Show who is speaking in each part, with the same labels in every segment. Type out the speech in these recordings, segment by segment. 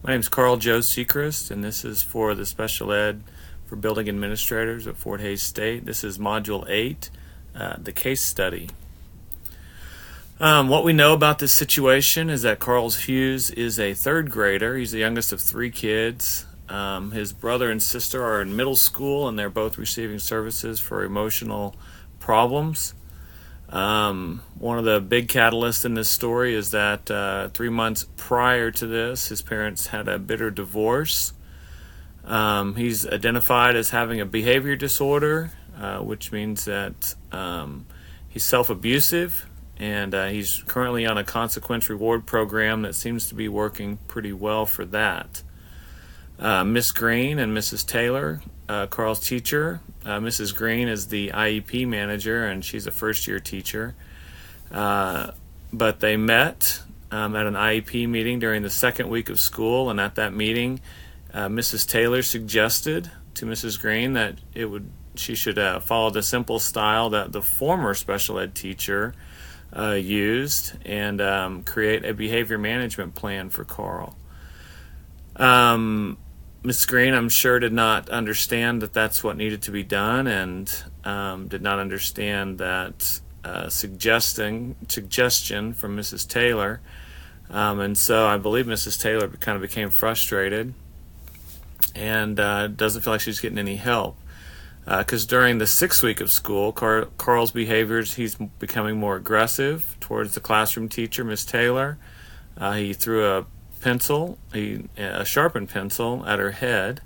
Speaker 1: My name is KJSechrist, and this is for the Special Ed for Building Administrators at Fort Hays State. This is Module 8, the case study. What we know about this situation is that Carl Hughes is a third grader. He's the youngest of 3 kids. His brother and sister are in middle school, and they're both receiving services for emotional problems. One of the big catalysts in this story is that 3 months prior to this, his parents had a bitter divorce. He's identified as having a behavior disorder, which means that he's self-abusive, and he's currently on a consequence reward program that seems to be working pretty well for that. Miss Green and Mrs. Taylor, Carl's teacher. Mrs. Green is the IEP manager, and she's a first-year teacher. But they met at an IEP meeting during the second week of school, and at that meeting, Mrs. Taylor suggested to Mrs. Green that she should follow the simple style that the former special ed teacher used and create a behavior management plan for Carl. Ms. Green, I'm sure, did not understand that that's what needed to be done, and did not understand that suggestion from Mrs. Taylor. And so I believe Mrs. Taylor kind of became frustrated and doesn't feel like she's getting any help. Because during the 6th week of school, Carl's behaviors, he's becoming more aggressive towards the classroom teacher, Miss Taylor. He threw a sharpened pencil at her head.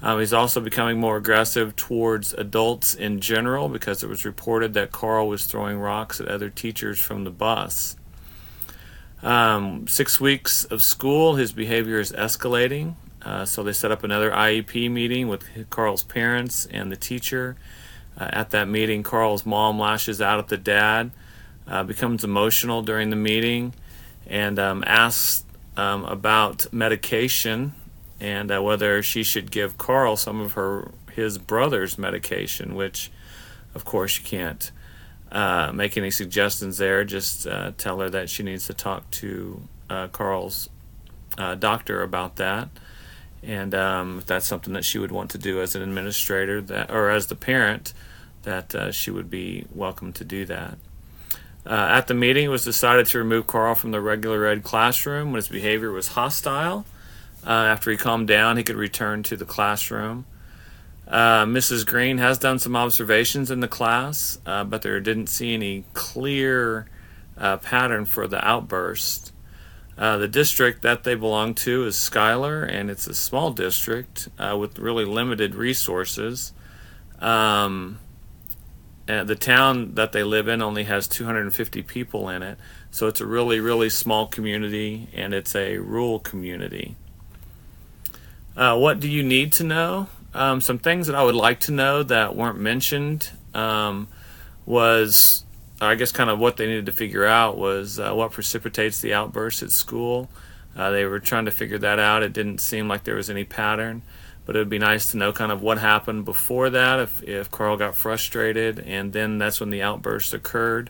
Speaker 1: He's also becoming more aggressive towards adults in general, because it was reported that Carl was throwing rocks at other teachers from the bus. 6 weeks of school, his behavior is escalating. So they set up another IEP meeting with Carl's parents and the teacher. At that meeting, Carl's mom lashes out at the dad, becomes emotional during the meeting, and asks about medication and whether she should give Carl some of his brother's medication, which of course you can't make any suggestions there. Just tell her that she needs to talk to Carl's doctor about that, and if that's something that she would want to do as an administrator or as the parent, that she would be welcome to do that. At the meeting, it was decided to remove Carl from the regular ed classroom when his behavior was hostile. After he calmed down, he could return to the classroom. Mrs. Green has done some observations in the class, but there didn't see any clear pattern for the outburst. The district that they belong to is Schuyler, and it's a small district with really limited resources. The town that they live in only has 250 people in it, so it's a really, really small community, and it's a rural community. What do you need to know? Some things that I would like to know that weren't mentioned was, I guess, kind of what they needed to figure out was what precipitates the outburst at school. They were trying to figure that out. It didn't seem like there was any pattern. But it would be nice to know kind of what happened before that, if Carl got frustrated, and then that's when the outburst occurred.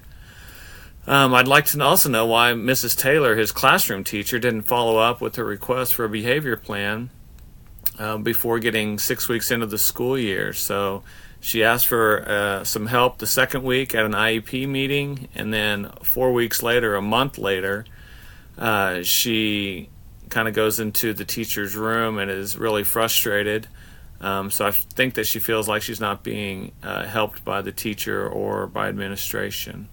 Speaker 1: I'd like to also know why Mrs. Taylor, his classroom teacher, didn't follow up with her request for a behavior plan before getting 6 weeks into the school year. So she asked for some help the second week at an IEP meeting, and then 4 weeks later, a month later, she kind of goes into the teacher's room and is really frustrated. So I think that she feels like she's not being helped by the teacher or by administration.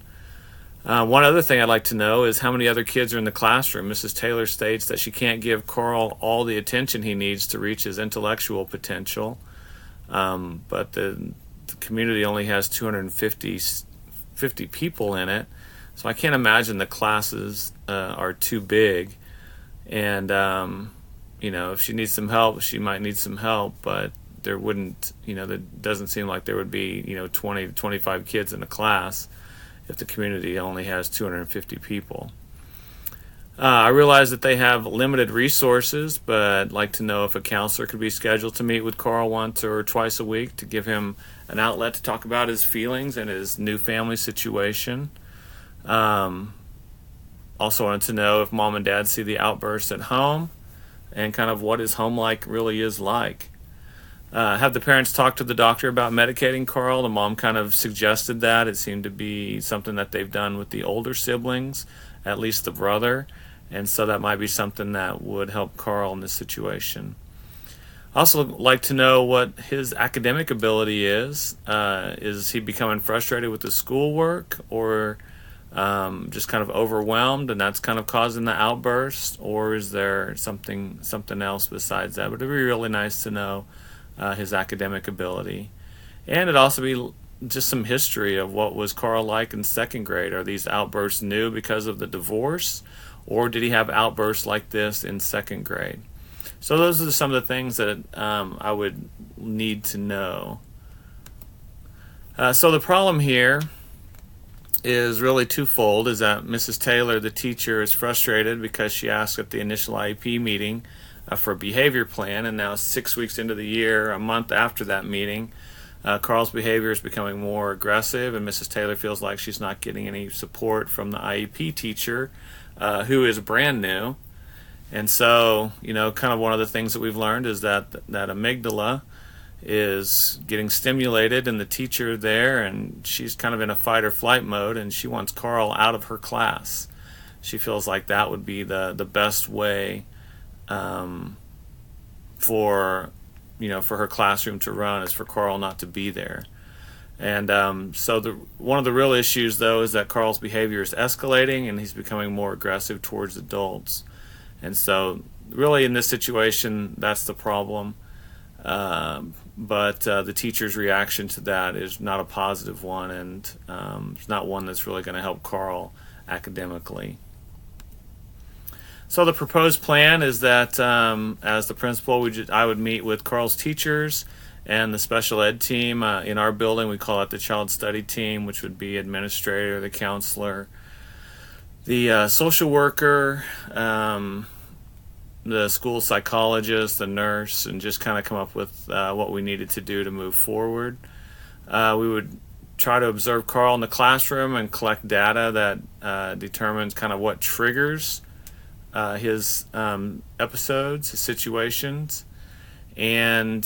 Speaker 1: One other thing I'd like to know is how many other kids are in the classroom. Mrs. Taylor states that she can't give Carl all the attention he needs to reach his intellectual potential, but the community only has 250 people in it, so I can't imagine the classes are too big. And if she needs some help, she might need some help, but there doesn't seem like there would be 20 to 25 kids in a class if the community only has 250 people. I realize that they have limited resources, but I'd like to know if a counselor could be scheduled to meet with Carl once or twice a week to give him an outlet to talk about his feelings and his new family situation. Also wanted to know if mom and dad see the outbursts at home, and kind of what his home life really is like. Have the parents talk to the doctor about medicating Carl. The mom kind of suggested that. It seemed to be something that they've done with the older siblings, at least the brother, and so that might be something that would help Carl in this situation. I also like to know what his academic ability is. Is he becoming frustrated with his schoolwork, or just kind of overwhelmed, and that's kind of causing the outburst, or is there something else besides that? But it'd be really nice to know his academic ability. And it'd also be just some history of what was Carl like in second grade. Are these outbursts new because of the divorce, or did he have outbursts like this in second grade? So those are some of the things that I would need to know. So the problem here is really twofold, is that Mrs. Taylor, the teacher, is frustrated because she asked at the initial IEP meeting for a behavior plan, and now 6 weeks into the year, a month after that meeting, Carl's behavior is becoming more aggressive, and Mrs. Taylor feels like she's not getting any support from the IEP teacher, who is brand new. And so, kind of one of the things that we've learned is that amygdala is getting stimulated in the teacher there, and she's kind of in a fight or flight mode, and she wants Carl out of her class. She feels like that would be the best way for her classroom to run, is for Carl not to be there. And so one of the real issues, though, is that Carl's behavior is escalating, and he's becoming more aggressive towards adults. And so really in this situation, that's the problem. But the teacher's reaction to that is not a positive one, and it's not one that's really going to help Carl academically. So the proposed plan is that as the principal, I would meet with Carl's teachers and the special ed team. In our building, we call it the child study team, which would be administrator, the counselor, the social worker, the school psychologist, the nurse, and just kind of come up with what we needed to do to move forward. We would try to observe Carl in the classroom and collect data that determines kind of what triggers his episodes, his situations, and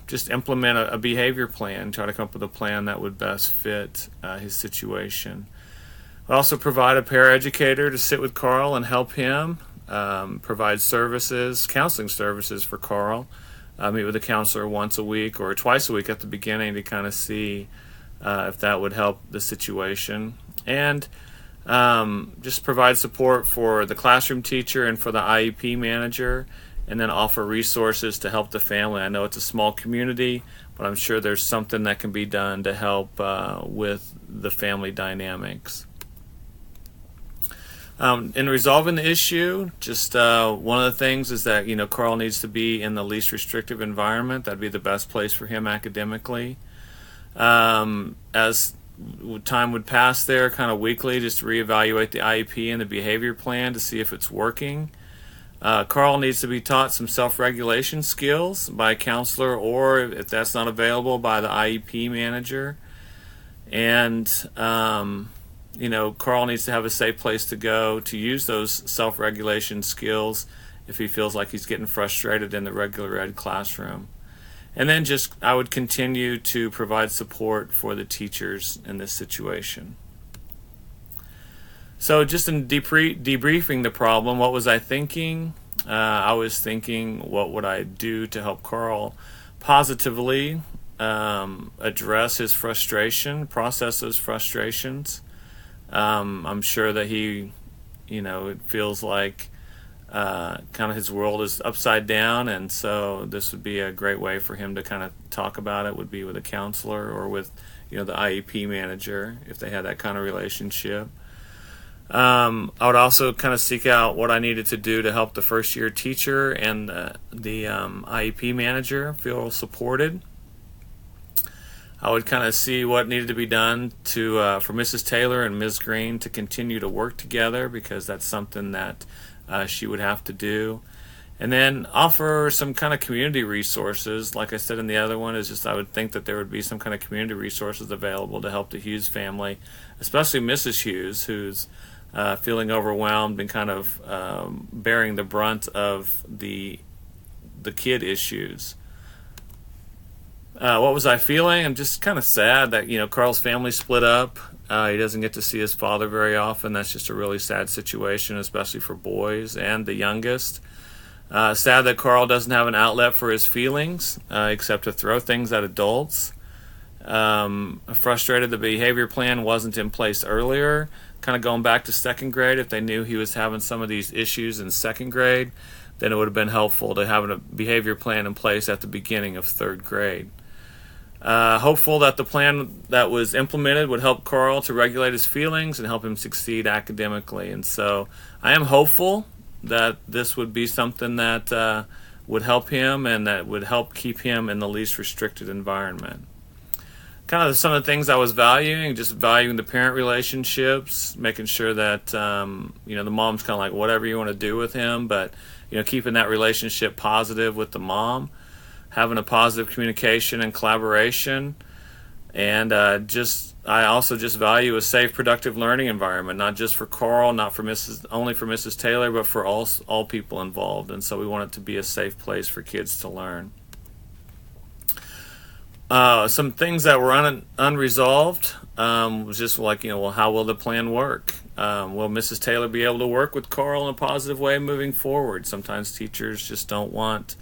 Speaker 1: just implement a behavior plan, try to come up with a plan that would best fit his situation. We also provide a paraeducator to sit with Carl and help him, provide counseling services for Carl, meet with a counselor once a week or twice a week at the beginning to kind of see if that would help the situation, and just provide support for the classroom teacher and for the IEP manager, and then offer resources to help the family. I know it's a small community, but I'm sure there's something that can be done to help with the family dynamics. In resolving the issue, just one of the things is that Carl needs to be in the least restrictive environment. That'd be the best place for him academically. As time would pass there, kind of weekly, just to reevaluate the IEP and the behavior plan to see if it's working. Carl needs to be taught some self-regulation skills by a counselor, or if that's not available, by the IEP manager. And Carl needs to have a safe place to go to use those self-regulation skills if he feels like he's getting frustrated in the regular ed classroom. And then I would continue to provide support for the teachers in this situation. So just in debriefing the problem, what was I thinking? I was thinking, what would I do to help Carl positively address his frustration, process those frustrations? I'm sure that he, it feels like kind of his world is upside down, and so this would be a great way for him to kind of talk about it, would be with a counselor or with the IEP manager, if they had that kind of relationship. I would also kind of seek out what I needed to do to help the first year teacher and the IEP manager feel supported. I would kind of see what needed to be done for Mrs. Taylor and Ms. Green to continue to work together, because that's something that she would have to do. And then offer some kind of community resources. Like I said in the other one, I would think that there would be some kind of community resources available to help the Hughes family, especially Mrs. Hughes, who's feeling overwhelmed and kind of bearing the brunt of the kid issues. What was I feeling? I'm just kind of sad that Carl's family split up. He doesn't get to see his father very often. That's just a really sad situation, especially for boys and the youngest. Sad that Carl doesn't have an outlet for his feelings except to throw things at adults. Frustrated the behavior plan wasn't in place earlier. Kind of going back to second grade, if they knew he was having some of these issues in second grade, then it would have been helpful to have a behavior plan in place at the beginning of third grade. Hopeful that the plan that was implemented would help Carl to regulate his feelings and help him succeed academically. And so I am hopeful that this would be something that would help him and that would help keep him in the least restricted environment. Kind of some of the things I was valuing, just valuing the parent relationships, making sure that the mom's kind of like whatever you want to do with him, but keeping that relationship positive with the mom, having a positive communication and collaboration, and I also just value a safe, productive learning environment, not just for Carl, not for only for Mrs. Taylor, but for all people involved. And so we want it to be a safe place for kids to learn. Some things that were unresolved was just like, well, how will the plan work? Will Mrs. Taylor be able to work with Carl in a positive way moving forward? Sometimes teachers just don't want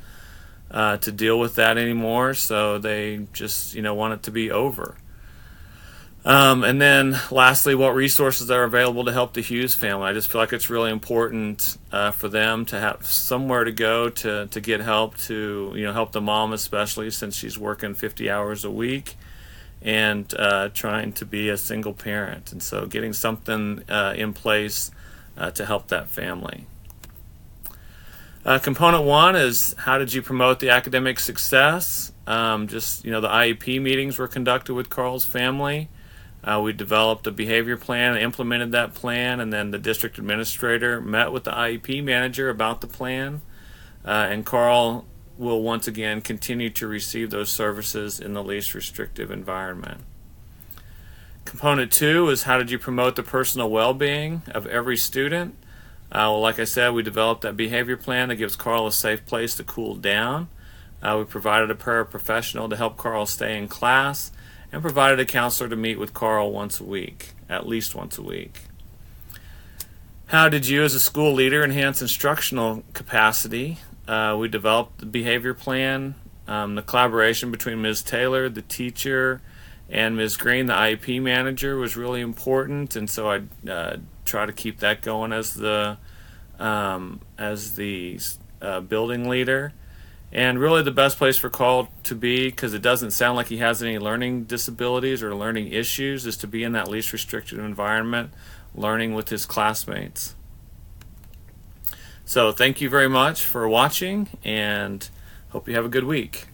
Speaker 1: to deal with that anymore, so they just want it to be over. And then lastly, what resources are available to help the Hughes family. I just feel like it's really important for them to have somewhere to go to get help, to help the mom, especially since she's working 50 hours a week and trying to be a single parent. And so getting something in place to help that family. Component one is, how did you promote the academic success? The IEP meetings were conducted with Carl's family. We developed a behavior plan and implemented that plan, and then the district administrator met with the IEP manager about the plan, and Carl will once again continue to receive those services in the least restrictive environment. Component two is, how did you promote the personal well-being of every student? Like I said, we developed that behavior plan that gives Carl a safe place to cool down. We provided a paraprofessional to help Carl stay in class, and provided a counselor to meet with Carl once a week, at least once a week. How did you as a school leader enhance instructional capacity? We developed the behavior plan. The collaboration between Ms. Taylor, the teacher, and Ms. Green, the IEP manager, was really important, and so I try to keep that going as the building leader. And really the best place for Carl to be, because it doesn't sound like he has any learning disabilities or learning issues, is to be in that least restricted environment, learning with his classmates. So thank you very much for watching, and hope you have a good week.